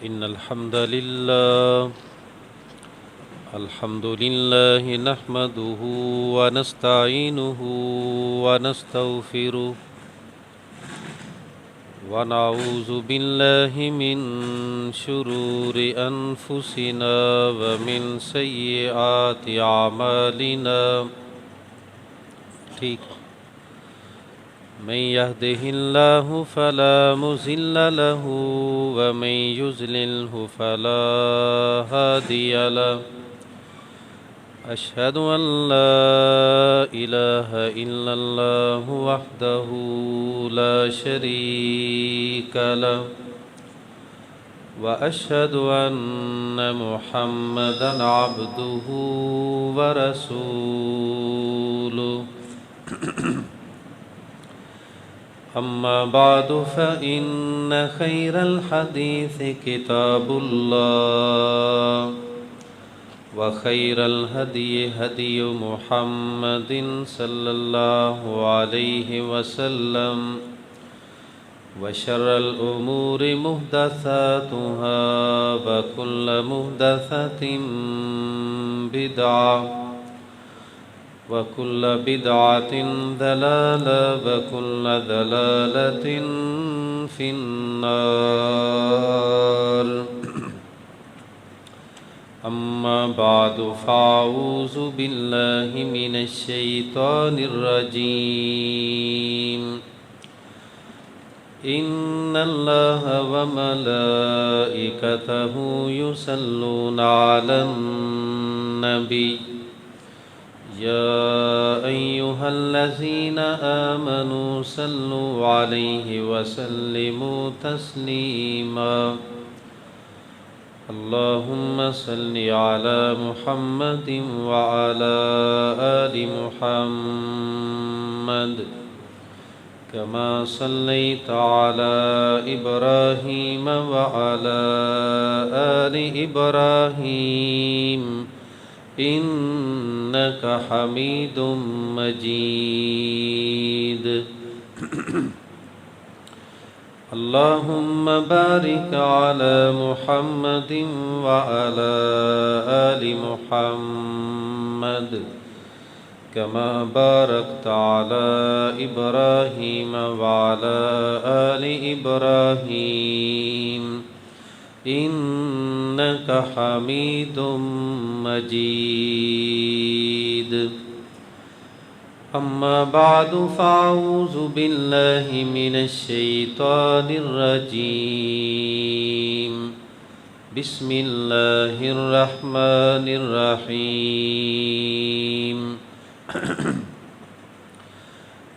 إن الحمد لله نحمده ونستعينه ونستغفره ونعوذ بالله من شرور أنفسنا ومن سيئات أعمالنا من يهده الله فلا مضل له ومن يضلله فلا هادي له أشهد أن لا إله إلا الله وحده لا شريك له وأشهد أن محمدًا عبده ورسوله أما بعد فإن خير الحديث كتاب الله وخير الهدي هدي محمد صلى الله عليه وسلم وشر الأمور محدثاتها وكل محدثة بدعة وكل بدعة ضلالة وكل ضلالة في النار أما بعد فأعوذ بالله من الشيطان الرجيم إن الله وملائكته يصلون على النبي يا أيها الذين آمنوا صلوا عليه وسلموا تسليما اللهم صل على محمد وعلى آل محمد كما صليت على إبراهيم وعلى آل إبراهيم إنك حميد مجيد اللهم بارك على محمد وعلى آل محمد كما باركت على إبراهيم وعلى آل إبراهيم إنك حميد مجيد أما بعد فأعوذ بالله من الشيطان الرجيم بسم الله الرحمن الرحيم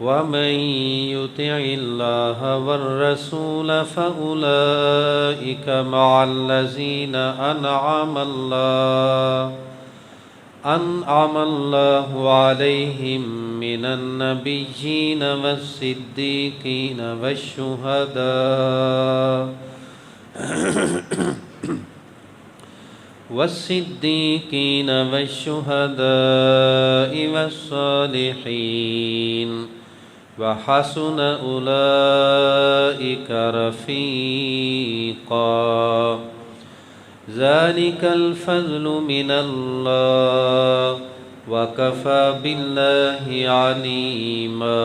ومن يطع الله والرسول فأولئك مع الذين أنعم الله عليهم من النبيين والصديقين والشهداء والصالحين وحسن أولئك رفيقا ذلك الفضل من الله وكفى بالله عليما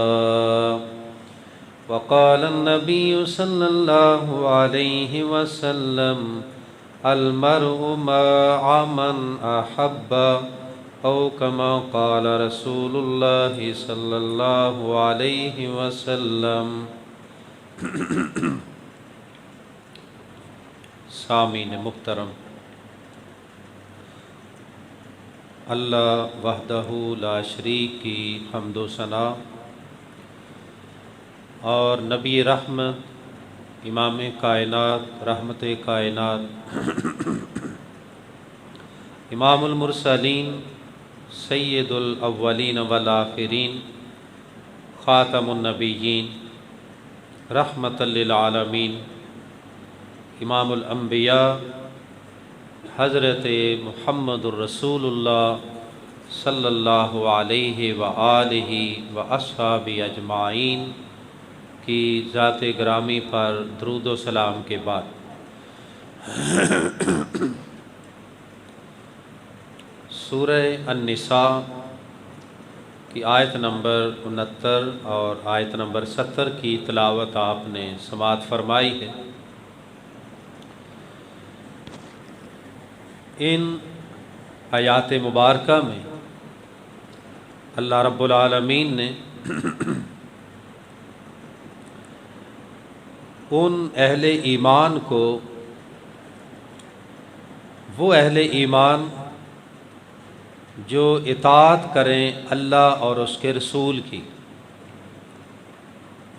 وقال النبي صلى الله عليه وسلم المرء مع من أحب أو كما قال رسول الله صلى الله عليه وسلم سامعین محترم، اللہ وحدہ لا شریک کی حمد و ثنا اور نبی رحمت امام کائنات رحمت کائنات امام المرسلین سید الاولین والآخرین خاتم النبیین رحمت للعالمین امام الانبیاء حضرت محمد الرسول اللہ صلی اللہ علیہ وآلہ واصحابہ اجمعین کی ذات گرامی پر درود و سلام کے بعد سورہ النساء کی آیت نمبر 69 اور آیت نمبر 70 کی تلاوت آپ نے سماعت فرمائی ہے۔ ان آیات مبارکہ میں اللہ رب العالمین نے ان اہل ایمان کو، وہ اہل ایمان جو اطاعت کریں اللہ اور اس کے رسول کی،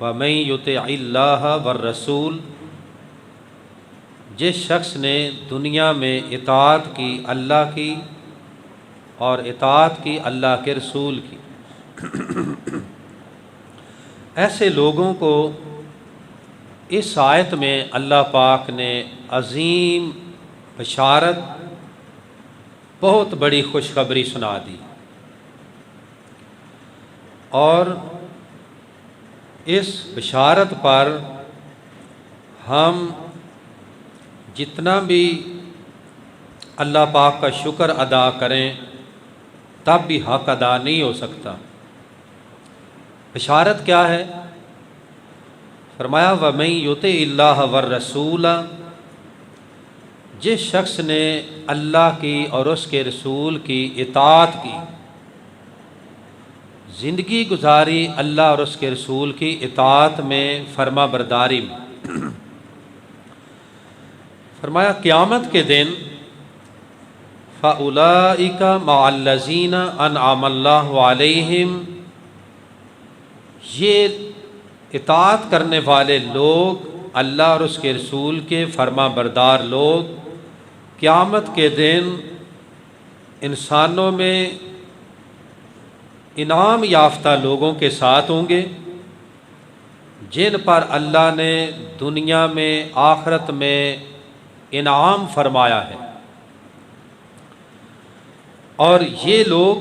وَمَن يُطِعِ اللَّهَ وَالرَّسُولَ، جس شخص نے دنیا میں اطاعت کی اللہ کی اور اطاعت کی اللہ کے رسول کی، ایسے لوگوں کو اس آیت میں اللہ پاک نے عظیم بشارت، بہت بڑی خوشخبری سنا دی، اور اس بشارت پر ہم جتنا بھی اللہ پاک کا شکر ادا کریں تب بھی حق ادا نہیں ہو سکتا۔ بشارت کیا ہے؟ فرمایا وَمَن يُطِعِ اللَّهَ وَالرَّسُولَ، جس شخص نے اللہ کی اور اس کے رسول کی اطاعت کی، زندگی گزاری اللہ اور اس کے رسول کی اطاعت میں، فرما برداری میں، فرمایا قیامت کے دن فَأُولَئِكَ مَعَ الَّذِينَ أَنْعَمَ اللَّهُ عَلَيْهِمْ، یہ اطاعت کرنے والے لوگ، اللہ اور اس کے رسول کے فرما بردار لوگ، قیامت کے دن انسانوں میں انعام یافتہ لوگوں کے ساتھ ہوں گے، جن پر اللہ نے دنیا میں، آخرت میں انعام فرمایا ہے، اور یہ لوگ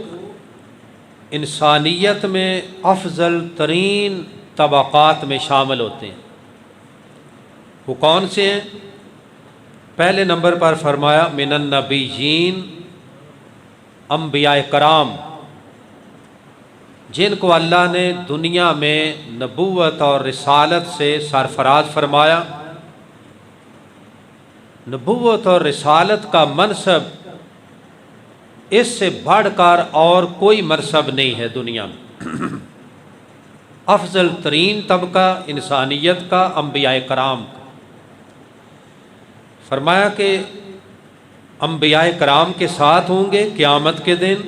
انسانیت میں افضل ترین طبقات میں شامل ہوتے ہیں۔ وہ کون سے ہیں؟ پہلے نمبر پر فرمایا من النبیین، انبیاء کرام، جن کو اللہ نے دنیا میں نبوت اور رسالت سے سرفراز فرمایا۔ نبوت اور رسالت کا منصب اس سے بڑھ کر اور کوئی منصب نہیں ہے دنیا میں۔ افضل ترین طبقہ انسانیت کا انبیاء کرام کا۔ فرمایا کہ انبیاء کرام کے ساتھ ہوں گے قیامت کے دن،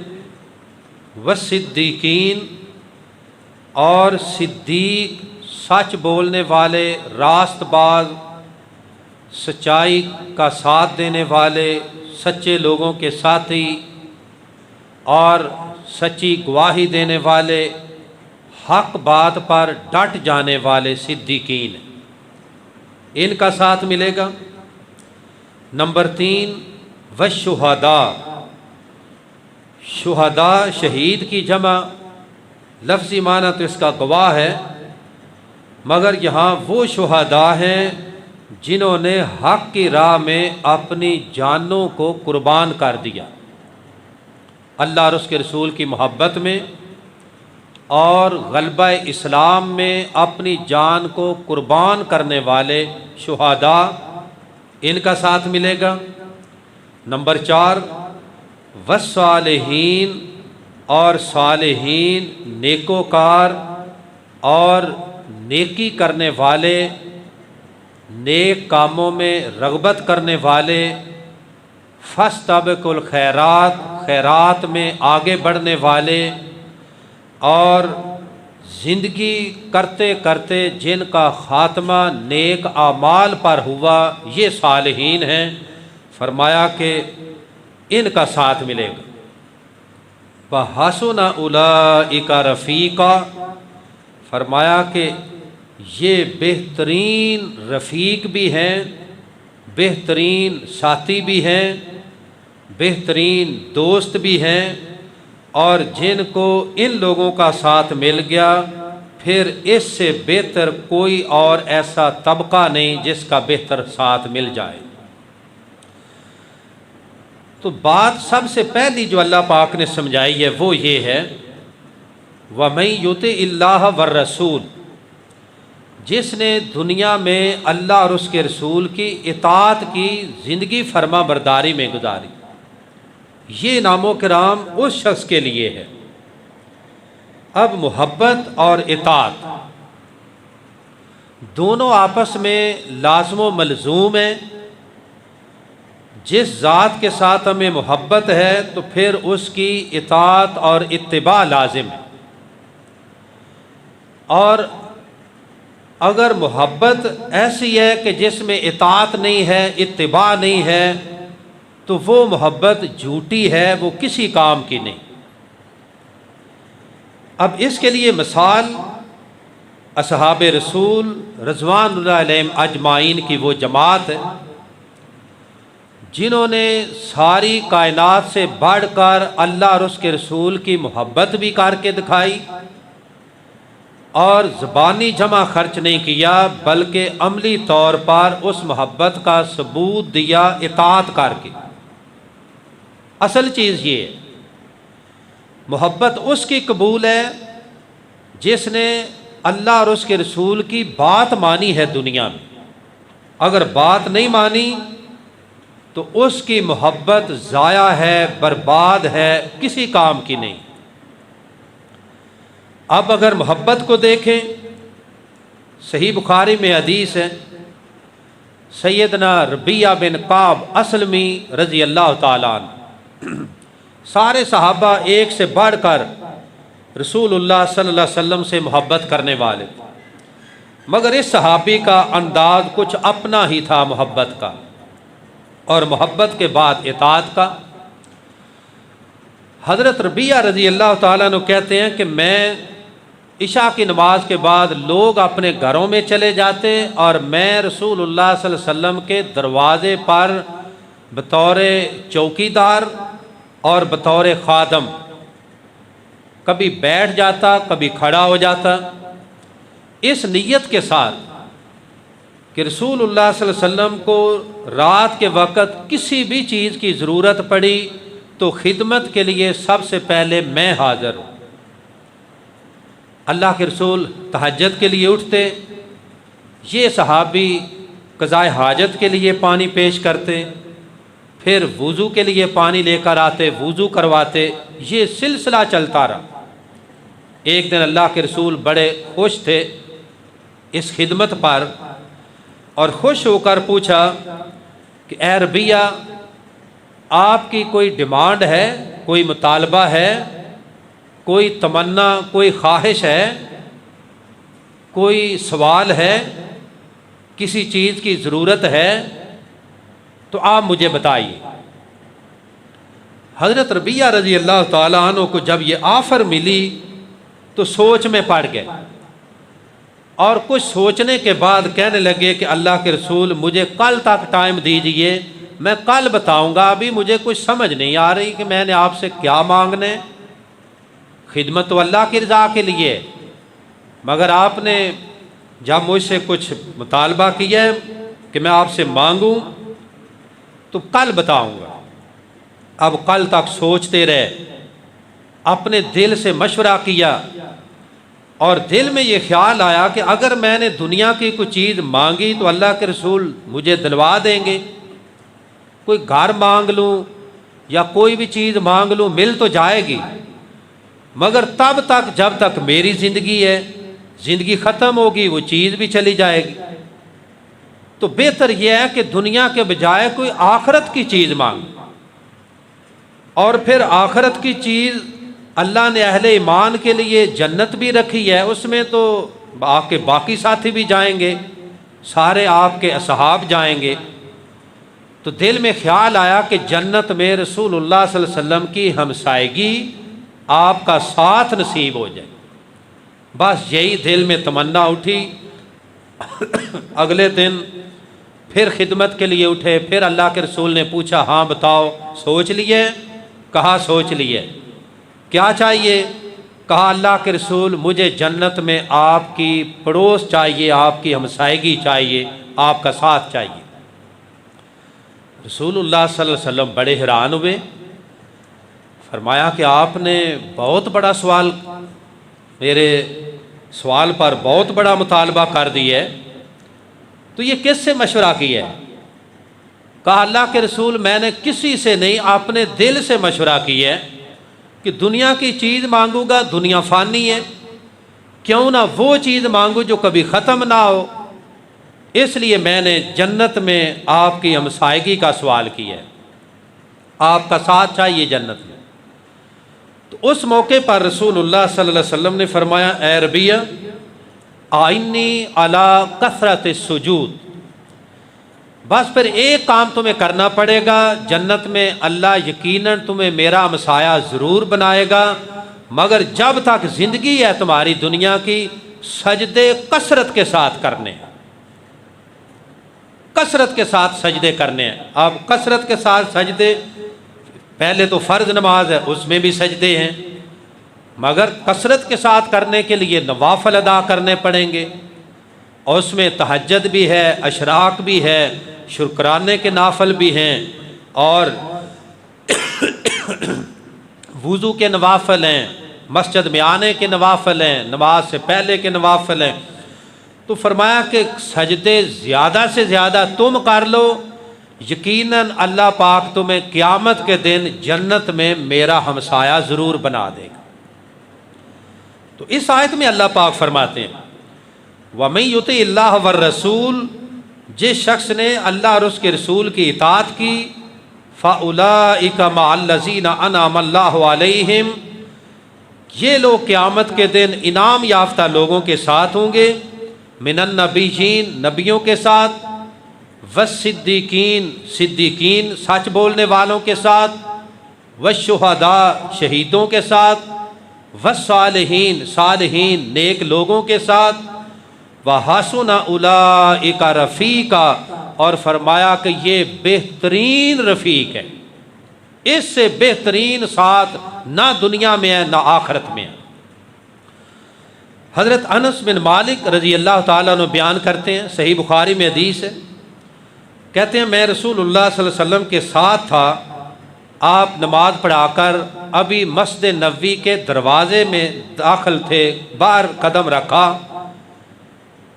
والصدیقین، اور صدیق، سچ بولنے والے، راست باز، سچائی کا ساتھ دینے والے، سچے لوگوں کے ساتھی اور سچی گواہی دینے والے، حق بات پر ڈٹ جانے والے صدیقین، ان کا ساتھ ملے گا۔ نمبر 3 والشہداء، شہداء شہید کی جمع، لفظی معنی تو اس کا گواہ ہے، مگر یہاں وہ شہداء ہیں جنہوں نے حق کی راہ میں اپنی جانوں کو قربان کر دیا، اللہ اور اس کے رسول کی محبت میں اور غلبہ اسلام میں اپنی جان کو قربان کرنے والے شہداء، ان کا ساتھ ملے گا۔ نمبر 4 والصالحین، اور صالحین، نیکوکار اور نیکی کرنے والے، نیک کاموں میں رغبت کرنے والے، فاستبقوا الخیرات، خیرات میں آگے بڑھنے والے، اور زندگی کرتے کرتے جن کا خاتمہ نیک اعمال پر ہوا، یہ صالحین ہیں۔ فرمایا کہ ان کا ساتھ ملے گا۔ وَحَسُنَ أُولَئِكَ رَفِيقًا، فرمایا کہ یہ بہترین رفیق بھی ہیں، بہترین ساتھی بھی ہیں، بہترین دوست بھی ہیں، اور جن کو ان لوگوں کا ساتھ مل گیا پھر اس سے بہتر کوئی اور ایسا طبقہ نہیں جس کا بہتر ساتھ مل جائے۔ تو بات سب سے پہلی جو اللہ پاک نے سمجھائی ہے وہ یہ ہے، وَمَن يُطِعِ اللَّهَ وَالرَّسُولَ، جس نے دنیا میں اللہ اور اس کے رسول کی اطاعت کی زندگی فرما برداری میں گزاری، یہ انعام و کرام اس شخص کے لیے ہے۔ اب محبت اور اطاعت دونوں آپس میں لازم و ملزوم ہیں۔ جس ذات کے ساتھ ہمیں محبت ہے تو پھر اس کی اطاعت اور اتباع لازم ہے، اور اگر محبت ایسی ہے کہ جس میں اطاعت نہیں ہے، اتباع نہیں ہے، تو وہ محبت جھوٹی ہے، وہ کسی کام کی نہیں۔ اب اس کے لیے مثال اصحاب رسول رضوان اللہ علیہم اجمعین کی وہ جماعت ہے جنہوں نے ساری کائنات سے بڑھ کر اللہ اور اس کے رسول کی محبت بھی کر کے دکھائی، اور زبانی جمع خرچ نہیں کیا بلکہ عملی طور پر اس محبت کا ثبوت دیا اطاعت کر کے۔ اصل چیز یہ ہے، محبت اس کی قبول ہے جس نے اللہ اور اس کے رسول کی بات مانی ہے دنیا میں۔ اگر بات نہیں مانی تو اس کی محبت ضائع ہے، برباد ہے، کسی کام کی نہیں۔ اب اگر محبت کو دیکھیں، صحیح بخاری میں حدیث ہے، سیدنا ربیہ بن کعب اسلمی رضی اللہ تعالیٰ عنہ، سارے صحابہ ایک سے بڑھ کر رسول اللہ صلی اللہ علیہ وسلم سے محبت کرنے والے، مگر اس صحابی کا انداز کچھ اپنا ہی تھا محبت کا، اور محبت کے بعد اطاعت کا۔ حضرت ربیہ رضی اللہ تعالیٰ عنہ کہتے ہیں کہ میں عشاء کی نماز کے بعد لوگ اپنے گھروں میں چلے جاتے اور میں رسول اللہ صلی اللہ علیہ وسلم کے دروازے پر بطور چوکیدار اور بطور خادم کبھی بیٹھ جاتا، کبھی کھڑا ہو جاتا، اس نیت کے ساتھ کہ رسول اللہ صلی اللہ علیہ وسلم کو رات کے وقت کسی بھی چیز کی ضرورت پڑی تو خدمت کے لیے سب سے پہلے میں حاضر ہوں۔ اللہ کے رسول تہجد کے لیے اٹھتے، یہ صحابی قضائے حاجت کے لیے پانی پیش کرتے، پھر وضو کے لیے پانی لے کر آتے، وضو کرواتے، یہ سلسلہ چلتا رہا۔ ایک دن اللہ کے رسول بڑے خوش تھے اس خدمت پر، اور خوش ہو کر پوچھا کہ اے ربیہ، آپ کی کوئی ڈیمانڈ ہے، کوئی مطالبہ ہے، کوئی تمنا، کوئی خواہش ہے، کوئی سوال ہے، کسی چیز کی ضرورت ہے تو آپ مجھے بتائیے۔ حضرت ربیہ رضی اللہ تعالیٰ عنہ کو جب یہ آفر ملی تو سوچ میں پڑ گئے، اور کچھ سوچنے کے بعد کہنے لگے کہ اللہ کے رسول مجھے کل تک ٹائم دیجئے، میں کل بتاؤں گا، ابھی مجھے کچھ سمجھ نہیں آ رہی کہ میں نے آپ سے کیا مانگنے۔ خدمت تو اللہ کی رضا کے لیے، مگر آپ نے جب مجھ سے کچھ مطالبہ کیا ہے کہ میں آپ سے مانگوں تو کل بتاؤں گا۔ اب کل تک سوچتے رہے، اپنے دل سے مشورہ کیا، اور دل میں یہ خیال آیا کہ اگر میں نے دنیا کی کوئی چیز مانگی تو اللہ کے رسول مجھے دلوا دیں گے، کوئی گھر مانگ لوں یا کوئی بھی چیز مانگ لوں مل تو جائے گی، مگر تب تک جب تک میری زندگی ہے، زندگی ختم ہوگی وہ چیز بھی چلی جائے گی۔ تو بہتر یہ ہے کہ دنیا کے بجائے کوئی آخرت کی چیز مانگ، اور پھر آخرت کی چیز اللہ نے اہل ایمان کے لیے جنت بھی رکھی ہے، اس میں تو آپ کے باقی ساتھی بھی جائیں گے، سارے آپ کے اصحاب جائیں گے۔ تو دل میں خیال آیا کہ جنت میں رسول اللہ صلی اللہ علیہ وسلم کی ہمسائیگی، آپ کا ساتھ نصیب ہو جائے، بس یہی دل میں تمنا اٹھی۔ اگلے دن پھر خدمت کے لیے اٹھے، پھر اللہ کے رسول نے پوچھا ہاں بتاؤ سوچ لیے؟ کہا سوچ لیے۔ کیا چاہیے؟ کہا اللہ کے رسول مجھے جنت میں آپ کی پڑوس چاہیے، آپ کی ہمسائیگی چاہیے، آپ کا ساتھ چاہیے۔ رسول اللہ صلی اللہ علیہ وسلم بڑے حیران ہوئے، فرمایا کہ آپ نے بہت بڑا سوال، میرے سوال پر بہت بڑا مطالبہ کر دیا ہے، تو یہ کس سے مشورہ کیا ہے؟ کہا اللہ کے رسول میں نے کسی سے نہیں، اپنے دل سے مشورہ کیا ہے کہ دنیا کی چیز مانگوں گا، دنیا فانی ہے، کیوں نہ وہ چیز مانگوں جو کبھی ختم نہ ہو، اس لیے میں نے جنت میں آپ کی ہمسائیگی کا سوال کیا ہے، آپ کا ساتھ چاہیے جنت میں۔ تو اس موقع پر رسول اللہ صلی اللہ علیہ وسلم نے فرمایا اے ربیہ آئنی علی کثرت السجود، بس پھر ایک کام تمہیں کرنا پڑے گا، جنت میں اللہ یقیناً تمہیں میرا ہمسایہ ضرور بنائے گا، مگر جب تک زندگی ہے تمہاری دنیا کی، سجدے کثرت کے ساتھ کرنے ہیں، کثرت کے ساتھ سجدے کرنے ہیں۔ اب کثرت کے ساتھ سجدے، پہلے تو فرض نماز ہے اس میں بھی سجدے ہیں، مگر کثرت کے ساتھ کرنے کے لیے نوافل ادا کرنے پڑیں گے، اور اس میں تہجد بھی ہے، اشراق بھی ہے، شکرانے کے نافل بھی ہیں، اور وضو کے نوافل ہیں، مسجد میں آنے کے نوافل ہیں، نماز سے پہلے کے نوافل ہیں۔ تو فرمایا کہ سجدے زیادہ سے زیادہ تم کر لو، یقیناً اللہ پاک تمہیں قیامت کے دن جنت میں میرا ہمسایہ ضرور بنا دے گا۔ تو اس آیت میں اللہ پاک فرماتے ہیں وَمَن يُطِعِ اللَّهَ وَالرَّسُولَ، جس شخص نے اللہ اور اس کے رسول کی اطاعت کی، فَأُولَٰئِكَ مَعَ الَّذِينَ أَنْعَمَ اللَّهُ عَلَيْهِمْ، یہ لوگ قیامت کے دن انعام یافتہ لوگوں کے ساتھ ہوں گے، من النبیین، نبیوں کے ساتھ، والصدیقین، صدیقین سچ بولنے والوں کے ساتھ، والشہداء شہیدوں کے ساتھ، والصالحین صالحین نیک لوگوں کے ساتھ، وحسن اولئک رفیقا، اور فرمایا کہ یہ بہترین رفیق ہے، اس سے بہترین ساتھ نہ دنیا میں ہے نہ آخرت میں ہے۔ حضرت انس بن مالک رضی اللہ تعالیٰ عنہ بیان کرتے ہیں، صحیح بخاری میں حدیث ہے، کہتے ہیں میں رسول اللہ صلی اللہ علیہ وسلم کے ساتھ تھا، آپ نماز پڑھا کر ابھی مسجد نبوی کے دروازے میں داخل تھے، باہر قدم رکھا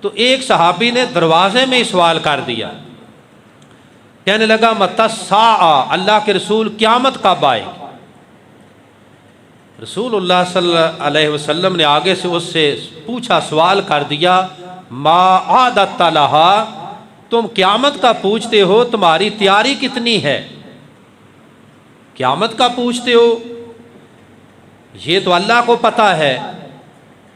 تو ایک صحابی نے دروازے میں ہی سوال کر دیا، کہنے لگا متی الساعہ، اللہ کے رسول قیامت کب آئے گی؟ رسول اللہ صلی اللہ علیہ وسلم نے آگے سے اس سے پوچھا، سوال کر دیا، ما عادت لہا، تم قیامت کا پوچھتے ہو، تمہاری تیاری کتنی ہے؟ قیامت کا پوچھتے ہو، یہ تو اللہ کو پتہ ہے،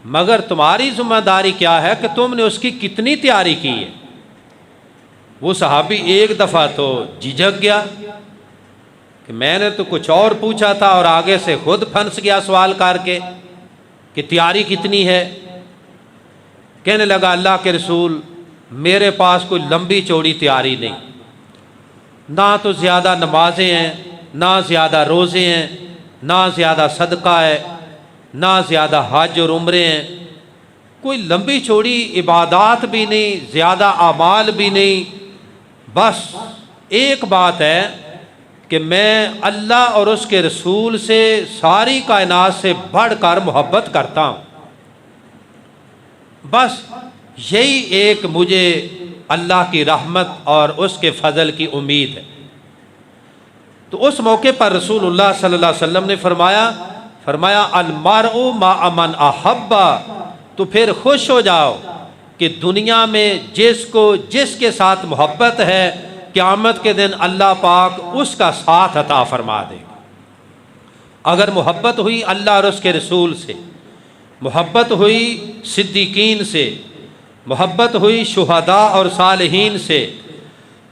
مگر تمہاری ذمہ داری کیا ہے کہ تم نے اس کی کتنی تیاری کی ہے؟ وہ صحابی ایک دفعہ تو جھجک گیا کہ میں نے تو کچھ اور پوچھا تھا، اور آگے سے خود پھنس گیا سوال کر کے کہ تیاری کتنی ہے۔ کہنے لگا اللہ کے رسول میرے پاس کوئی لمبی چوڑی تیاری نہیں، نہ تو زیادہ نمازیں ہیں، نہ زیادہ روزے ہیں، نہ زیادہ صدقہ ہے، نہ زیادہ حج اور عمرے ہیں، کوئی لمبی چوڑی عبادات بھی نہیں، زیادہ اعمال بھی نہیں، بس ایک بات ہے کہ میں اللہ اور اس کے رسول سے ساری کائنات سے بڑھ کر محبت کرتا ہوں، بس یہی ایک مجھے اللہ کی رحمت اور اس کے فضل کی امید ہے۔ تو اس موقع پر رسول اللہ صلی اللہ علیہ وسلم نے فرمایا المرء مع من احب، تو پھر خوش ہو جاؤ کہ دنیا میں جس کے ساتھ محبت ہے، قیامت کے دن اللہ پاک اس کا ساتھ عطا فرما دے گا۔ اگر محبت ہوئی اللہ اور اس کے رسول سے، محبت ہوئی صدیقین سے، محبت ہوئی شہداء اور صالحین سے،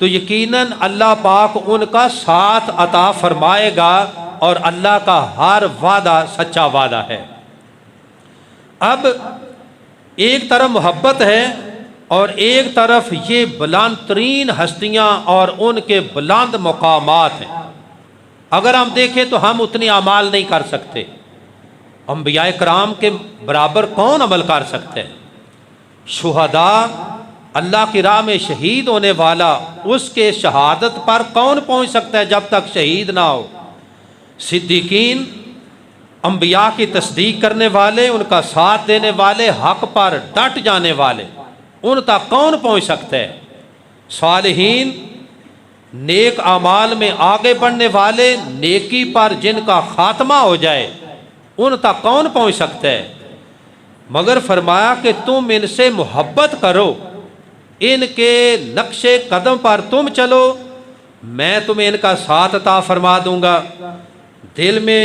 تو یقیناً اللہ پاک ان کا ساتھ عطا فرمائے گا، اور اللہ کا ہر وعدہ سچا وعدہ ہے۔ اب ایک طرف محبت ہے اور ایک طرف یہ بلند ترین ہستیاں اور ان کے بلند مقامات ہیں۔ اگر ہم دیکھیں تو ہم اتنی اعمال نہیں کر سکتے، انبیاء کرام کے برابر کون عمل کر سکتے ہیں؟ شہداء اللہ کی راہ میں شہید ہونے والا، اس کے شہادت پر کون پہنچ سکتا ہے جب تک شہید نہ ہو؟ صدیقین، انبیاء کی تصدیق کرنے والے، ان کا ساتھ دینے والے، حق پر ڈٹ جانے والے، ان تک کون پہنچ سکتا ہے؟ صالحین، نیک اعمال میں آگے بڑھنے والے، نیکی پر جن کا خاتمہ ہو جائے، ان تک کون پہنچ سکتا ہے؟ مگر فرمایا کہ تم ان سے محبت کرو، ان کے نقش قدم پر تم چلو، میں تمہیں ان کا ساتھ عطا فرما دوں گا۔ دل میں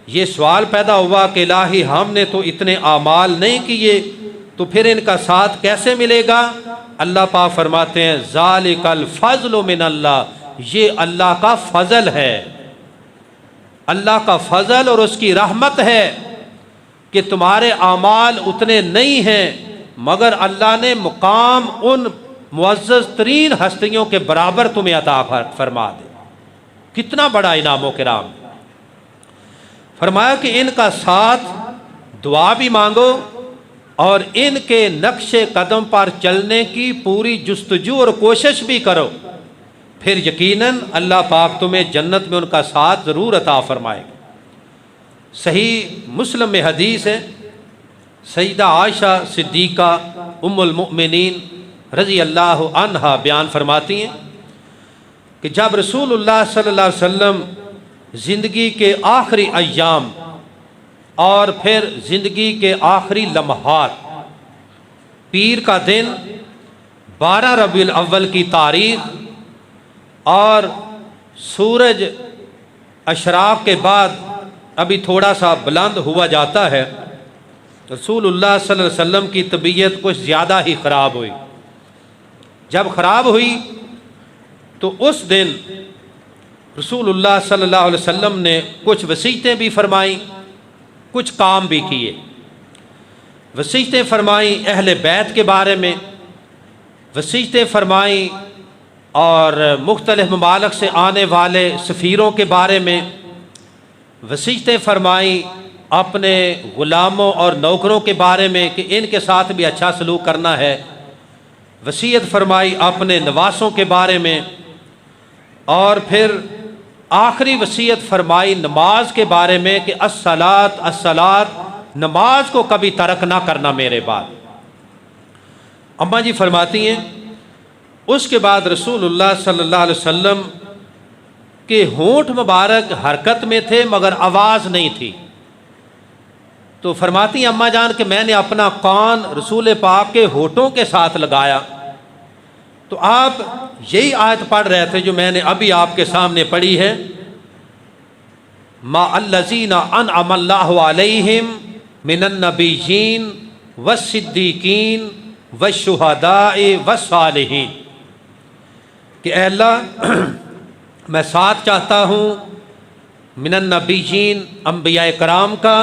یہ سوال پیدا ہوا کہ الہی ہم نے تو اتنے اعمال نہیں کیے، تو پھر ان کا ساتھ کیسے ملے گا؟ اللہ پاک فرماتے ہیں ذالک الفضل من اللہ، یہ اللہ کا فضل ہے، اللہ کا فضل اور اس کی رحمت ہے کہ تمہارے اعمال اتنے نہیں ہیں، مگر اللہ نے مقام ان معزز ترین ہستیوں کے برابر تمہیں عطا فرما دے۔ کتنا بڑا انعام و کرام۔ فرمایا کہ ان کا ساتھ دعا بھی مانگو اور ان کے نقش قدم پر چلنے کی پوری جستجو اور کوشش بھی کرو، پھر یقیناً اللہ پاک تمہیں جنت میں ان کا ساتھ ضرور عطا فرمائے گا۔ صحیح مسلم میں حدیث ہے، سیدہ عائشہ صدیقہ ام المؤمنین رضی اللہ عنہا بیان فرماتی ہیں کہ جب رسول اللہ صلی اللہ علیہ وسلم زندگی کے آخری ایام اور پھر زندگی کے آخری لمحات، پیر کا دن 12 ربیع الاول کی تاریخ اور سورج اشراق کے بعد ابھی تھوڑا سا بلند ہوا جاتا ہے، رسول اللہ صلی اللہ علیہ وسلم کی طبیعت کچھ زیادہ ہی خراب ہوئی۔ جب خراب ہوئی تو اس دن رسول اللہ صلی اللہ علیہ وسلم نے کچھ وصیتیں بھی فرمائیں، کچھ کام بھی کیے۔ وصیتیں فرمائیں اہل بیت کے بارے میں، وصیتیں فرمائیں اور مختلف ممالک سے آنے والے سفیروں کے بارے میں، وصیتیں فرمائیں اپنے غلاموں اور نوکروں کے بارے میں کہ ان کے ساتھ بھی اچھا سلوک کرنا ہے، وصیت فرمائی اپنے نواسوں کے بارے میں، اور پھر آخری وصیت فرمائی نماز کے بارے میں کہ الصلاۃ الصلاۃ، نماز کو کبھی ترک نہ کرنا میرے بعد۔ اماں جی فرماتی ہیں اس کے بعد رسول اللہ صلی اللہ علیہ وسلم کے ہونٹ مبارک حرکت میں تھے مگر آواز نہیں تھی، تو فرماتی ہیں اماں جان کہ میں نے اپنا کان رسول پاک کے ہونٹوں کے ساتھ لگایا تو آپ یہی آیت پڑھ رہے تھے جو میں نے ابھی آپ کے سامنے پڑھی ہے، ما الذین انعم اللہ علیہم من النبیین والصدیقین والشہداء والصالحین، کہ اے اللہ میں ساتھ چاہتا ہوں من النبیین انبیاء کرام کا،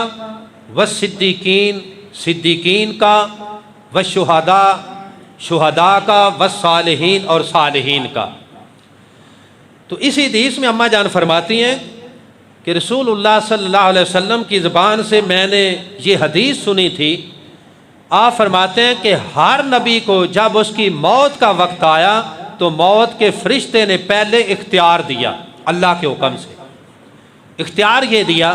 والصدیقین صدیقین کا، والشہداء شہداء کا، والصالحین اور صالحین کا۔ تو اسی حدیث میں اماں جان فرماتی ہیں کہ رسول اللہ صلی اللہ علیہ وسلم کی زبان سے میں نے یہ حدیث سنی تھی، آپ فرماتے ہیں کہ ہر نبی کو جب اس کی موت کا وقت آیا تو موت کے فرشتے نے پہلے اختیار دیا، اللہ کے حکم سے اختیار یہ دیا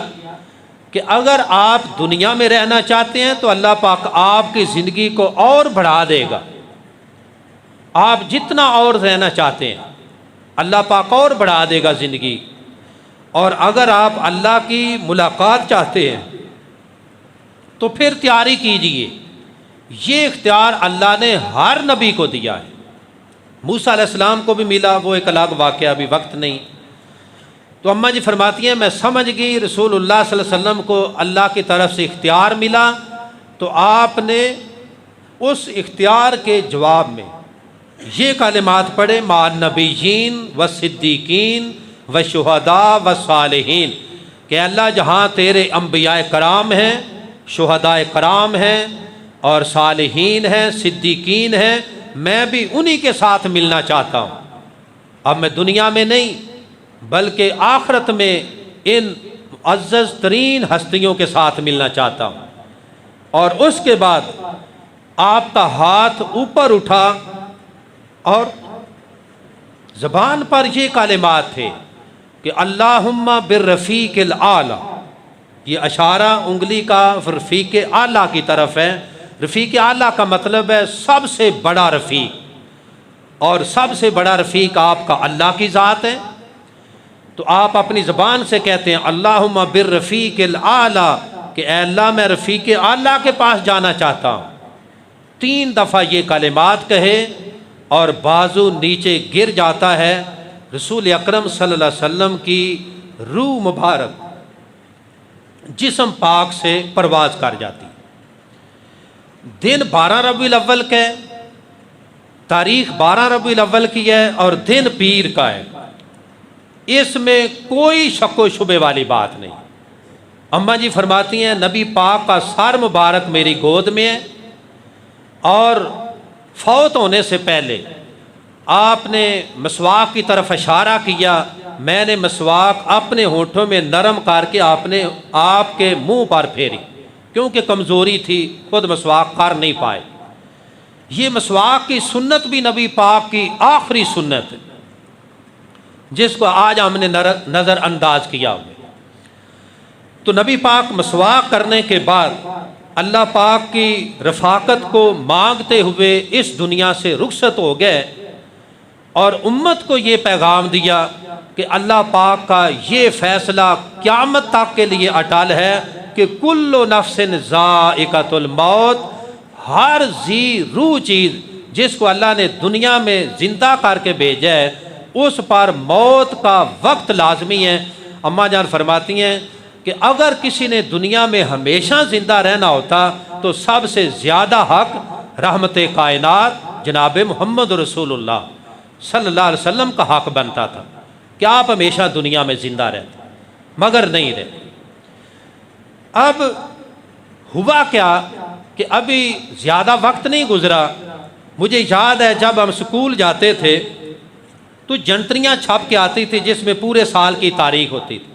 کہ اگر آپ دنیا میں رہنا چاہتے ہیں تو اللہ پاک آپ کی زندگی کو اور بڑھا دے گا، آپ جتنا اور رہنا چاہتے ہیں اللہ پاک اور بڑھا دے گا زندگی، اور اگر آپ اللہ کی ملاقات چاہتے ہیں تو پھر تیاری کیجئے۔ یہ اختیار اللہ نے ہر نبی کو دیا ہے، موسیٰ علیہ السلام کو بھی ملا، وہ ایک الگ واقعہ، ابھی وقت نہیں۔ تو اماں جی فرماتی ہیں میں سمجھ گئی رسول اللہ صلی اللہ علیہ وسلم کو اللہ کی طرف سے اختیار ملا، تو آپ نے اس اختیار کے جواب میں یہ کلمات پڑھے مع النبیین والصدیقین والشہداء والصالحین، کہ اللہ جہاں تیرے انبیاء کرام ہیں، شہداء کرام ہیں اور صالحین ہیں، صدیقین ہیں، میں بھی انہی کے ساتھ ملنا چاہتا ہوں۔ اب میں دنیا میں نہیں بلکہ آخرت میں ان معزز ترین ہستیوں کے ساتھ ملنا چاہتا ہوں۔ اور اس کے بعد آپ کا ہاتھ اوپر اٹھا اور زبان پر یہ کلمات تھے کہ اللہم بالرفیق الاعلی، یہ اشارہ انگلی کا رفیق اعلیٰ کی طرف ہے۔ رفیق اعلیٰ کا مطلب ہے سب سے بڑا رفیق، اور سب سے بڑا رفیق آپ کا اللہ کی ذات ہے۔ تو آپ اپنی زبان سے کہتے ہیں اللہم بالرفیق الاعلی، کہ اے اللہ میں رفیق اعلیٰ کے پاس جانا چاہتا ہوں۔ 3 دفعہ یہ کلمات کہے اور بازو نیچے گر جاتا ہے، رسول اکرم صلی اللہ علیہ وسلم کی روح مبارک جسم پاک سے پرواز کر جاتی۔ دن 12 ربیع الاول کا ہے، تاریخ 12 ربیع الاول کی ہے، اور دن پیر کا ہے۔ اس میں کوئی شک و شبے والی بات نہیں۔ اماں جی فرماتی ہیں نبی پاک کا سر مبارک میری گود میں ہے، اور فوت ہونے سے پہلے آپ نے مسواک کی طرف اشارہ کیا، میں نے مسواک اپنے ہونٹوں میں نرم کر کے آپ کے منہ پر پھیری، کیونکہ کمزوری تھی، خود مسواک کر نہیں پائے۔ یہ مسواک کی سنت بھی نبی پاک کی آخری سنت ہے، جس کو آج ہم نے نظر انداز کیا ہوا۔ تو نبی پاک مسواک کرنے کے بعد اللہ پاک کی رفاقت کو مانگتے ہوئے اس دنیا سے رخصت ہو گئے، اور امت کو یہ پیغام دیا کہ اللہ پاک کا یہ فیصلہ قیامت تک کے لیے اٹل ہے کہ کل نفس ذائقۃ الموت، ہر ذی روح چیز جس کو اللہ نے دنیا میں زندہ کر کے بھیجا ہے، اس پر موت کا وقت لازمی ہے۔ اماں جان فرماتی ہیں کہ اگر کسی نے دنیا میں ہمیشہ زندہ رہنا ہوتا تو سب سے زیادہ حق رحمت کائنات جناب محمد رسول اللہ صلی اللہ علیہ وسلم کا حق بنتا تھا کہ آپ ہمیشہ دنیا میں زندہ رہتے، مگر نہیں رہتے۔ اب ہوا کیا کہ ابھی زیادہ وقت نہیں گزرا، مجھے یاد ہے جب ہم سکول جاتے تھے تو جنتریاں چھپ کے آتی تھی جس میں پورے سال کی تاریخ ہوتی تھی،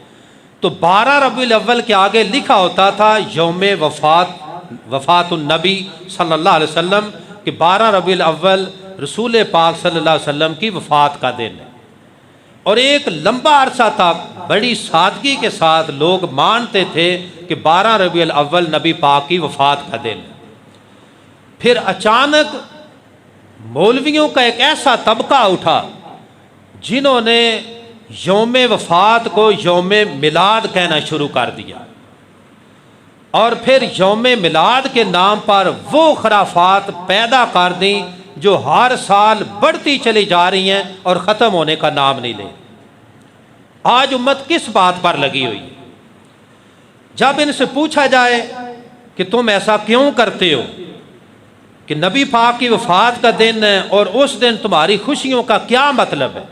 تو 12 ربیع الاول کے آگے لکھا ہوتا تھا یوم وفات النبی صلی اللہ علیہ وسلم، کہ 12 ربیع الاول رسول پاک صلی اللہ علیہ وسلم کی وفات کا دن ہے۔ اور ایک لمبا عرصہ تک بڑی سادگی کے ساتھ لوگ مانتے تھے کہ 12 ربیع الاول نبی پاک کی وفات کا دن ہے۔ پھر اچانک مولویوں کا ایک ایسا طبقہ اٹھا جنہوں نے یوم وفات کو یوم میلاد کہنا شروع کر دیا، اور پھر یوم میلاد کے نام پر وہ خرافات پیدا کر دیں جو ہر سال بڑھتی چلی جا رہی ہیں اور ختم ہونے کا نام نہیں لے۔ آج امت کس بات پر لگی ہوئی ہے؟ جب ان سے پوچھا جائے کہ تم ایسا کیوں کرتے ہو، کہ نبی پاک کی وفات کا دن ہے اور اس دن تمہاری خوشیوں کا کیا مطلب ہے؟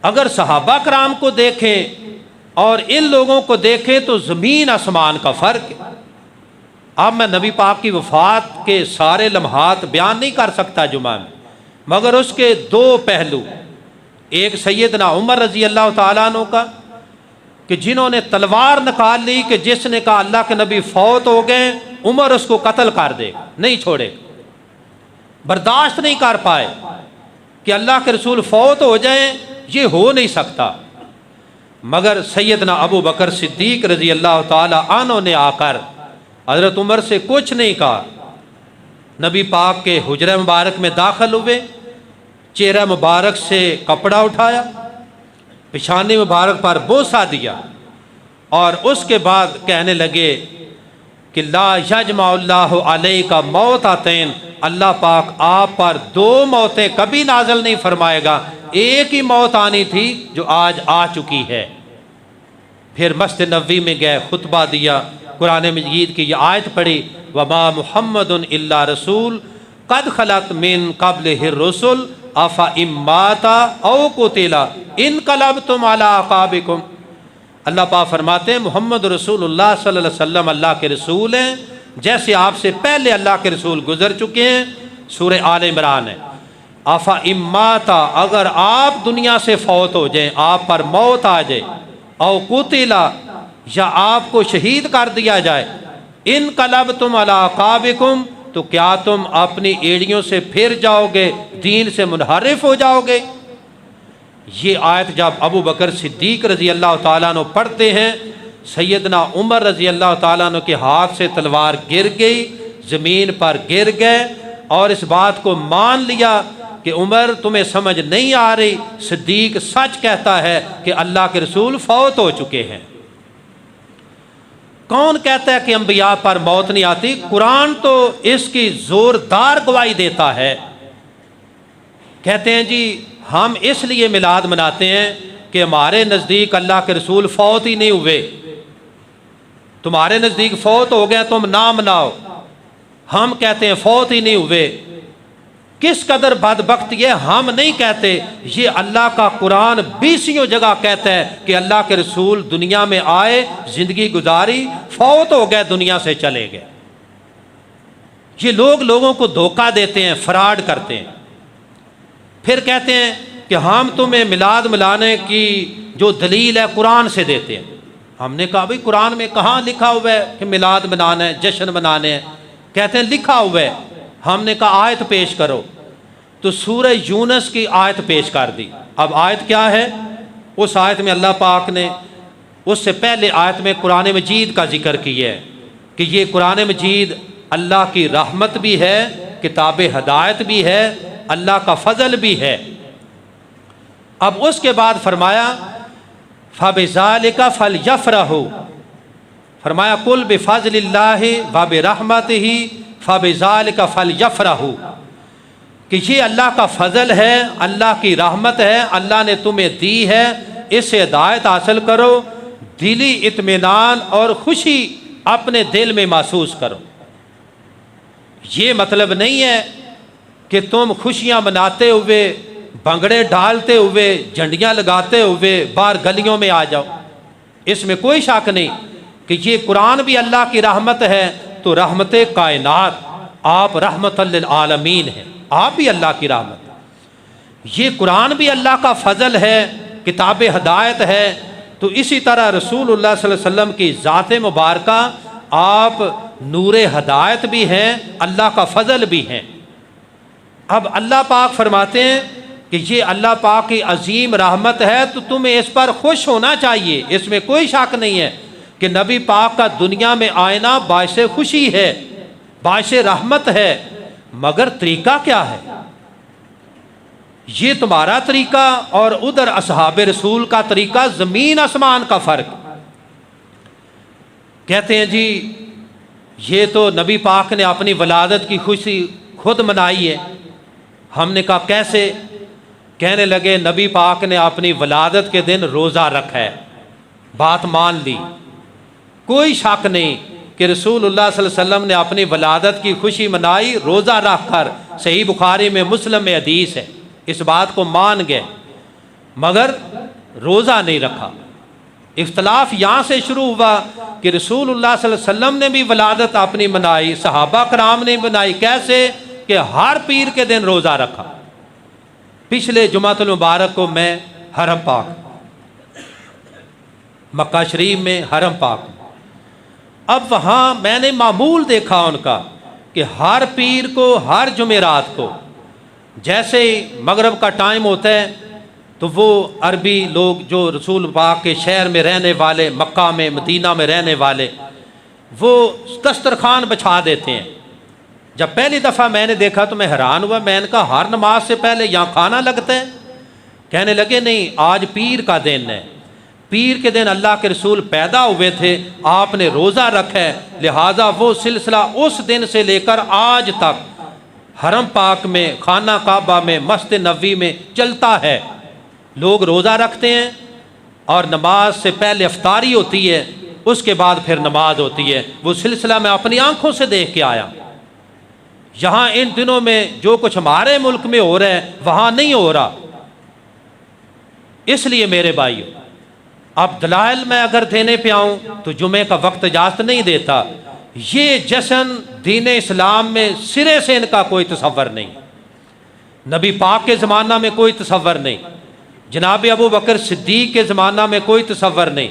اگر صحابہ کرام کو دیکھیں اور ان لوگوں کو دیکھیں تو زمین آسمان کا فرق ہے۔ اب میں نبی پاک کی وفات کے سارے لمحات بیان نہیں کر سکتا جمعہ میں، مگر اس کے 2 پہلو، ایک سیدنا عمر رضی اللہ تعالیٰ عنہ کا کہ جنہوں نے تلوار نکال لی کہ جس نے کہا اللہ کے نبی فوت ہو گئے، عمر اس کو قتل کر دے، نہیں چھوڑے، برداشت نہیں کر پائے کہ اللہ کے رسول فوت ہو جائیں، یہ ہو نہیں سکتا۔ مگر سیدنا ابو بکر صدیق رضی اللہ تعالیٰ عنہ نے آ کر حضرت عمر سے کچھ نہیں کہا، نبی پاک کے حجرہ مبارک میں داخل ہوئے، چہرہ مبارک سے کپڑا اٹھایا، پیشانی مبارک پر بوسہ دیا، اور اس کے بعد کہنے لگے کہ لا یجمع اللہ علیک موتتین، اللہ پاک آپ پر 2 موتیں کبھی نازل نہیں فرمائے گا، ایک ہی موت آنی تھی جو آج آ چکی ہے۔ پھر مسجد نبوی میں گئے، خطبہ دیا، قرآن مجید کی یہ آیت پڑھی وما محمد الا رسول قد خلت من قبلہ الرسل افا اماتا او قتلا انقلبتم علی اعقابکم۔ اللہ پاک فرماتے ہیں محمد رسول اللہ صلی اللہ علیہ وسلم اللہ کے رسول ہیں، جیسے آپ سے پہلے اللہ کے رسول گزر چکے ہیں۔ سورہ آل عمران ہے، افا اماتا، اگر آپ دنیا سے فوت ہو جائیں، آپ پر موت آ جائے، او قتلا، یا آپ کو شہید کر دیا جائے، انقلبتم علی اعقابکم، تو کیا تم اپنی ایڑیوں سے پھر جاؤ گے، دین سے منحرف ہو جاؤ گے؟ یہ آیت جب ابو بکر صدیق رضی اللہ تعالیٰ عنہ پڑھتے ہیں، سیدنا عمر رضی اللہ تعالیٰ عنہ کے ہاتھ سے تلوار گر گئی، زمین پر گر گئے اور اس بات کو مان لیا کہ عمر تمہیں سمجھ نہیں آ رہی، صدیق سچ کہتا ہے کہ اللہ کے رسول فوت ہو چکے ہیں۔ کون کہتا ہے کہ انبیاء پر موت نہیں آتی؟ قرآن تو اس کی زوردار گواہی دیتا ہے۔ کہتے ہیں جی ہم اس لیے میلاد مناتے ہیں کہ ہمارے نزدیک اللہ کے رسول فوت ہی نہیں ہوئے، تمہارے نزدیک فوت ہو گئے تم نہ مناؤ، ہم کہتے ہیں فوت ہی نہیں ہوئے۔ کس قدر بدبخت یہ، ہم نہیں کہتے، یہ اللہ کا قرآن 20 جگہ کہتا ہے کہ اللہ کے رسول دنیا میں آئے، زندگی گزاری، فوت ہو گئے، دنیا سے چلے گئے۔ یہ لوگ لوگوں کو دھوکہ دیتے ہیں، فراڈ کرتے ہیں، پھر کہتے ہیں کہ ہم تمہیں میلاد ملانے کی جو دلیل ہے قرآن سے دیتے ہیں۔ ہم نے کہا بھئی قرآن میں کہاں لکھا ہوا ہے کہ میلاد منانا ہے، جشن منانے ہیں؟ کہتے ہیں لکھا ہوا ہے۔ ہم نے کہا آیت پیش کرو، تو سورہ یونس کی آیت پیش کر دی۔ اب آیت کیا ہے؟ اس آیت میں اللہ پاک نے اس سے پہلے آیت میں قرآن مجید کا ذکر کیا ہے کہ یہ قرآن مجید اللہ کی رحمت بھی ہے، کتاب ہدایت بھی ہے، اللہ کا فضل بھی ہے۔ اب اس کے بعد فرمایا فَبِذَالِكَ فَلْيَفْرَحُوا، فرمایا قُلْ بِفَضْلِ اللَّهِ وَبِرَحْمَتِهِ فَبِذَالِكَ فَلْيَفْرَحُوا، کہ یہ اللہ کا فضل ہے، اللہ کی رحمت ہے، اللہ نے تمہیں دی ہے، اس سے ہدایت حاصل کرو، دلی اطمینان اور خوشی اپنے دل میں محسوس کرو۔ یہ مطلب نہیں ہے کہ تم خوشیاں مناتے ہوئے، بھنگڑے ڈالتے ہوئے، جھنڈیاں لگاتے ہوئے باہر گلیوں میں آ جاؤ۔ اس میں کوئی شک نہیں کہ یہ قرآن بھی اللہ کی رحمت ہے، تو رحمت کائنات، آپ رحمت للعالمین ہیں، آپ بھی اللہ کی رحمت۔ یہ قرآن بھی اللہ کا فضل ہے، کتاب ہدایت ہے، تو اسی طرح رسول اللہ صلی اللہ علیہ وسلم کی ذات مبارکہ، آپ نور ہدایت بھی ہیں، اللہ کا فضل بھی ہیں۔ اب اللہ پاک فرماتے ہیں کہ یہ اللہ پاک کی عظیم رحمت ہے، تو تمہیں اس پر خوش ہونا چاہیے۔ اس میں کوئی شک نہیں ہے کہ نبی پاک کا دنیا میں آئنا باعث خوشی ہے، باعث رحمت ہے، مگر طریقہ کیا ہے؟ یہ تمہارا طریقہ اور ادھر اصحاب رسول کا طریقہ، زمین آسمان کا فرق۔ کہتے ہیں جی یہ تو نبی پاک نے اپنی ولادت کی خوشی خود منائی ہے۔ ہم نے کہا کیسے؟ کہنے لگے نبی پاک نے اپنی ولادت کے دن روزہ رکھا ہے، بات مان لی۔ کوئی شک نہیں کہ رسول اللہ صلی اللہ علیہ وسلم نے اپنی ولادت کی خوشی منائی روزہ رکھ کر، صحیح بخاری میں، مسلم میں حدیث ہے، اس بات کو مان گئے، مگر روزہ نہیں رکھا۔ اختلاف یہاں سے شروع ہوا کہ رسول اللہ صلی اللہ علیہ وسلم نے بھی ولادت اپنی منائی، صحابہ کرام نے منائی، کیسے؟ کہ ہر پیر کے دن روزہ رکھا۔ پچھلے جمعۃ المبارک کو میں حرم پاک، مکہ شریف میں حرم پاک، اب وہاں میں نے معمول دیکھا ان کا کہ ہر پیر کو، ہر جمعرات کو، جیسے ہی مغرب کا ٹائم ہوتا ہے تو وہ عربی لوگ جو رسول پاک کے شہر میں رہنے والے، مکہ میں، مدینہ میں رہنے والے، وہ دسترخوان بچھا دیتے ہیں۔ جب پہلی دفعہ میں نے دیکھا تو میں حیران ہوا، میں نے کہا ہر نماز سے پہلے یہاں کھانا لگتا ہے؟ کہنے لگے نہیں، آج پیر کا دن ہے، پیر کے دن اللہ کے رسول پیدا ہوئے تھے، آپ نے روزہ رکھا ہے، لہٰذا وہ سلسلہ اس دن سے لے کر آج تک حرم پاک میں، خانہ کعبہ میں، مسجد نبوی میں چلتا ہے۔ لوگ روزہ رکھتے ہیں اور نماز سے پہلے افطاری ہوتی ہے، اس کے بعد پھر نماز ہوتی ہے۔ وہ سلسلہ میں اپنی آنکھوں سے دیکھ کے آیا۔ یہاں ان دنوں میں جو کچھ ہمارے ملک میں ہو رہا ہے وہاں نہیں ہو رہا۔ اس لیے میرے بھائیو، اب دلائل میں اگر دینے پہ آؤں تو جمعے کا وقت اجازت نہیں دیتا۔ یہ جشن دین اسلام میں سرے سے ان کا کوئی تصور نہیں، نبی پاک کے زمانہ میں کوئی تصور نہیں، جناب ابو بکر صدیق کے زمانہ میں کوئی تصور نہیں،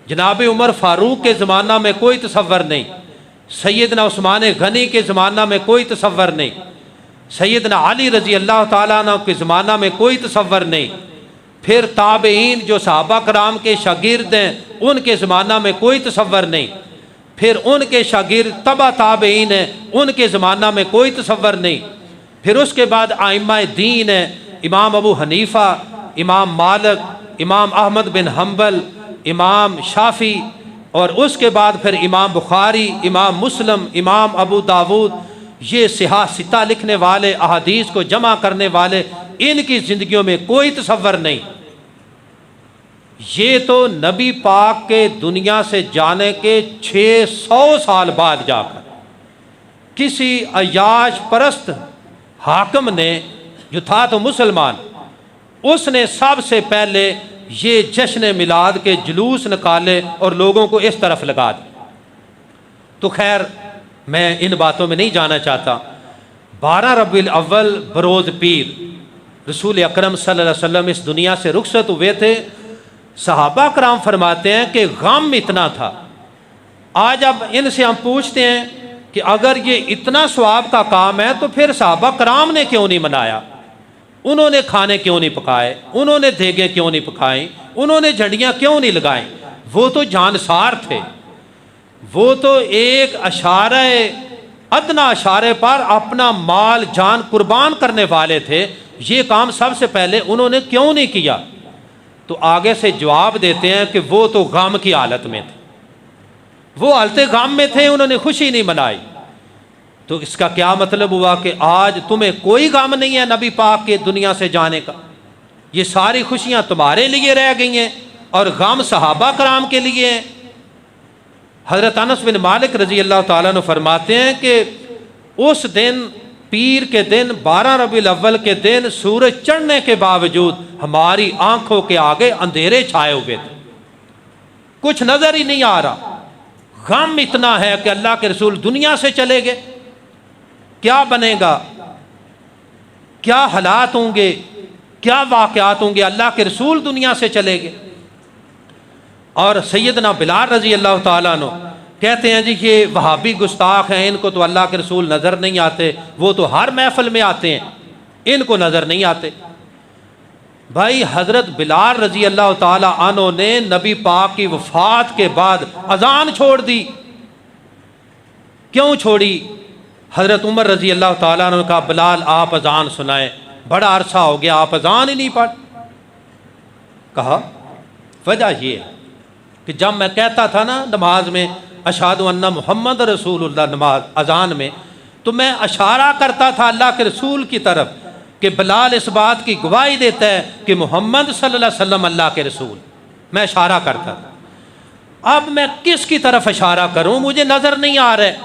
جناب عمر فاروق کے زمانہ میں کوئی تصور نہیں۔ سیدنا عثمان غنی کے زمانہ میں کوئی تصور نہیں، سیدنا علی رضی اللہ تعالیٰ عنہ کے زمانہ میں کوئی تصور نہیں، پھر تابعین جو صحابہ کرام کے شاگرد ہیں ان کے زمانہ میں کوئی تصور نہیں، پھر ان کے شاگرد تبع تابعین ہیں ان کے زمانہ میں کوئی تصور نہیں، پھر اس کے بعد ائمہ دین ہیں، امام ابو حنیفہ، امام مالک، امام احمد بن حنبل، امام شافعی، اور اس کے بعد پھر امام بخاری، امام مسلم، امام ابو داود، یہ صحاح ستہ لکھنے والے، احادیث کو جمع کرنے والے، ان کی زندگیوں میں کوئی تصور نہیں۔ یہ تو نبی پاک کے دنیا سے جانے کے 600 سال بعد جا کر کسی عیاش پرست حاکم نے، جو تھا تو مسلمان، اس نے سب سے پہلے یہ جشن میلاد کے جلوس نکالے اور لوگوں کو اس طرف لگا دیا۔ تو خیر میں ان باتوں میں نہیں جانا چاہتا۔ 12 ربیع الاول بروز پیر رسول اکرم صلی اللہ علیہ وسلم اس دنیا سے رخصت ہوئے تھے۔ صحابہ کرام فرماتے ہیں کہ غم اتنا تھا۔ آج اب ان سے ہم پوچھتے ہیں کہ اگر یہ اتنا ثواب کا کام ہے تو پھر صحابہ کرام نے کیوں نہیں منایا؟ انہوں نے کھانے کیوں نہیں پکائے؟ انہوں نے دیگیں کیوں نہیں پکائیں؟ انہوں نے جھنڈیاں کیوں نہیں لگائیں؟ وہ تو جانسار تھے، وہ تو ایک اشارہ ادنا اشارے پر اپنا مال جان قربان کرنے والے تھے۔ یہ کام سب سے پہلے انہوں نے کیوں نہیں کیا؟ تو آگے سے جواب دیتے ہیں کہ وہ تو غم کی حالت میں تھے، وہ حالت غم میں تھے، انہوں نے خوشی نہیں منائی۔ تو اس کا کیا مطلب ہوا کہ آج تمہیں کوئی غم نہیں ہے نبی پاک کے دنیا سے جانے کا؟ یہ ساری خوشیاں تمہارے لیے رہ گئی ہیں اور غم صحابہ کرام کے لیے ہیں۔ حضرت انس بن مالک رضی اللہ تعالیٰ عنہ فرماتے ہیں کہ اس دن، پیر کے دن، 12 ربیع الاول کے دن، سورج چڑھنے کے باوجود ہماری آنکھوں کے آگے اندھیرے چھائے ہوئے تھے، کچھ نظر ہی نہیں آ رہا۔ غم اتنا ہے کہ اللہ کے رسول دنیا سے چلے گئے، کیا بنے گا، کیا حالات ہوں گے، کیا واقعات ہوں گے؟ اللہ کے رسول دنیا سے چلے گئے۔ اور سیدنا بلال رضی اللہ تعالیٰ عنہ کہتے ہیں جی یہ وہابی گستاخ ہیں، ان کو تو اللہ کے رسول نظر نہیں آتے، وہ تو ہر محفل میں آتے ہیں، ان کو نظر نہیں آتے۔ بھائی حضرت بلال رضی اللہ تعالیٰ عنہ نے نبی پاک کی وفات کے بعد اذان چھوڑ دی۔ کیوں چھوڑی؟ حضرت عمر رضی اللہ تعالیٰ عنہ نے کہا بلال آپ اذان سنائیں، بڑا عرصہ ہو گیا آپ اذان ہی نہیں پڑھ۔ کہا وجہ یہ ہے کہ جب میں کہتا تھا نا نماز میں اشہد ان محمد رسول اللہ، نماز اذان میں، تو میں اشارہ کرتا تھا اللہ کے رسول کی طرف کہ بلال اس بات کی گواہی دیتا ہے کہ محمد صلی اللہ علیہ وسلم اللہ کے رسول، میں اشارہ کرتا تھا۔ اب میں کس کی طرف اشارہ کروں؟ مجھے نظر نہیں آ رہا ہے۔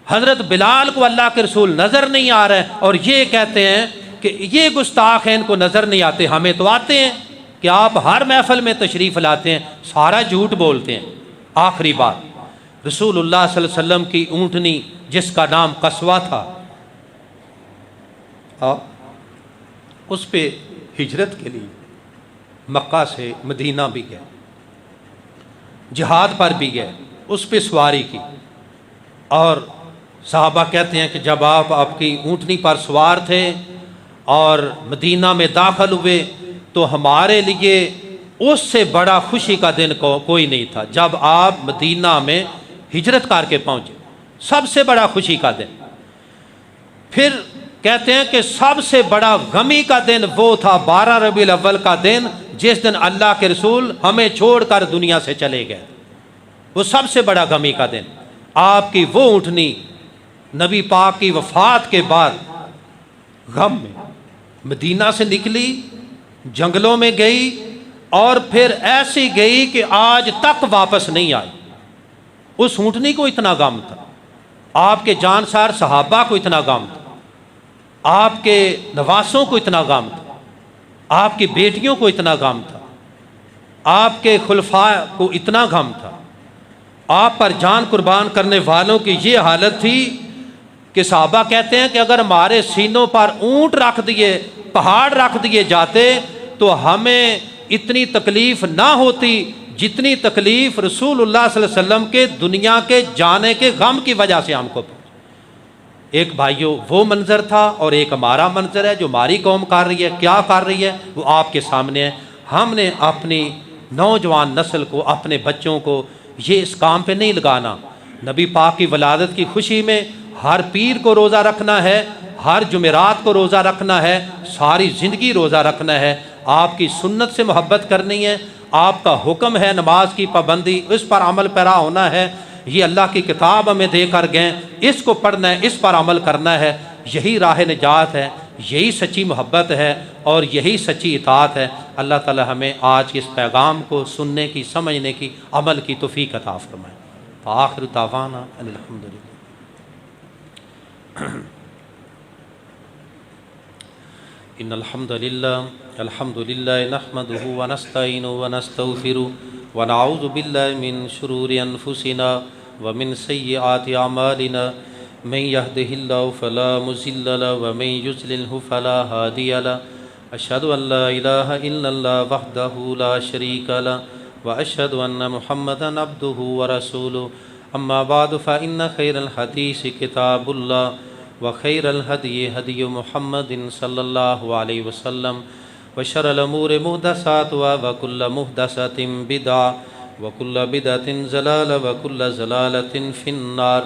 حضرت بلال کو اللہ کے رسول نظر نہیں آ رہا ہے اور یہ کہتے ہیں کہ یہ گستاخ ہیں، ان کو نظر نہیں آتے، ہمیں تو آتے ہیں کہ آپ ہر محفل میں تشریف لاتے ہیں، سارا جھوٹ بولتے ہیں۔ آخری بات، رسول اللہ صلی اللہ علیہ وسلم کی اونٹنی جس کا نام قصوہ تھا، اس پہ ہجرت کے لیے مکہ سے مدینہ بھی گئے، جہاد پر بھی گئے، اس پہ سواری کی، اور صحابہ کہتے ہیں کہ جب آپ کی اونٹنی پر سوار تھے اور مدینہ میں داخل ہوئے تو ہمارے لیے اس سے بڑا خوشی کا دن کوئی نہیں تھا جب آپ مدینہ میں ہجرت کر کے پہنچے، سب سے بڑا خوشی کا دن۔ پھر کہتے ہیں کہ سب سے بڑا غمی کا دن وہ تھا 12 ربیع الاول کا دن، جس دن اللہ کے رسول ہمیں چھوڑ کر دنیا سے چلے گئے، وہ سب سے بڑا غمی کا دن۔ آپ کی وہ اونٹنی نبی پاک کی وفات کے بعد غم میں مدینہ سے نکلی، جنگلوں میں گئی، اور پھر ایسی گئی کہ آج تک واپس نہیں آئی۔ اس اونٹنی کو اتنا غم تھا، آپ کے جانسار صحابہ کو اتنا غم تھا، آپ کے نواسوں کو اتنا غم تھا، آپ کی بیٹیوں کو اتنا غم تھا، آپ کے خلفاء کو اتنا غم تھا، آپ پر جان قربان کرنے والوں کی یہ حالت تھی کہ صحابہ کہتے ہیں کہ اگر ہمارے سینوں پر اونٹ رکھ دیے، پہاڑ رکھ دیے جاتے تو ہمیں اتنی تکلیف نہ ہوتی جتنی تکلیف رسول اللہ صلی اللہ علیہ وسلم کے دنیا کے جانے کے غم کی وجہ سے ہم کو پہنچی۔ ایک بھائیوں وہ منظر تھا اور ایک ہمارا منظر ہے جو ہماری قوم کر رہی ہے۔ کیا کر رہی ہے وہ آپ کے سامنے ہے۔ ہم نے اپنی نوجوان نسل کو، اپنے بچوں کو یہ اس کام پہ نہیں لگانا۔ نبی پاک کی ولادت کی خوشی میں ہر پیر کو روزہ رکھنا ہے، ہر جمعرات کو روزہ رکھنا ہے، ساری زندگی روزہ رکھنا ہے۔ آپ کی سنت سے محبت کرنی ہے، آپ کا حکم ہے نماز کی پابندی، اس پر عمل پیرا ہونا ہے۔ یہ اللہ کی کتاب ہمیں دے کر گئے، اس کو پڑھنا ہے، اس پر عمل کرنا ہے۔ یہی راہ نجات ہے، یہی سچی محبت ہے اور یہی سچی اطاعت ہے۔ اللہ تعالی ہمیں آج کے اس پیغام کو سننے کی، سمجھنے کی، عمل کی توفیق عطا فرمائے۔ آخر دعوانا الحمدللہ۔ ان الحمد للہ نحمده ونستعینه ونستغفره ونعوذ باللہ من شرور انفسنا ومن سیئات اعمالنا من يهده الله فلا مضل له ومن يضلل فلا هادي له اشهد ان لا اله الا الله وحده لا شريك له واشهد ان محمدا عبده ورسوله اما بعد فان خير الحديث كتاب الله وخير الهدي هدي محمد صلى الله عليه وسلم وشر الأمور محدثاتها وكل محدثة بدعة وكل بدعة ضلالة وكل ضلالة في النار۔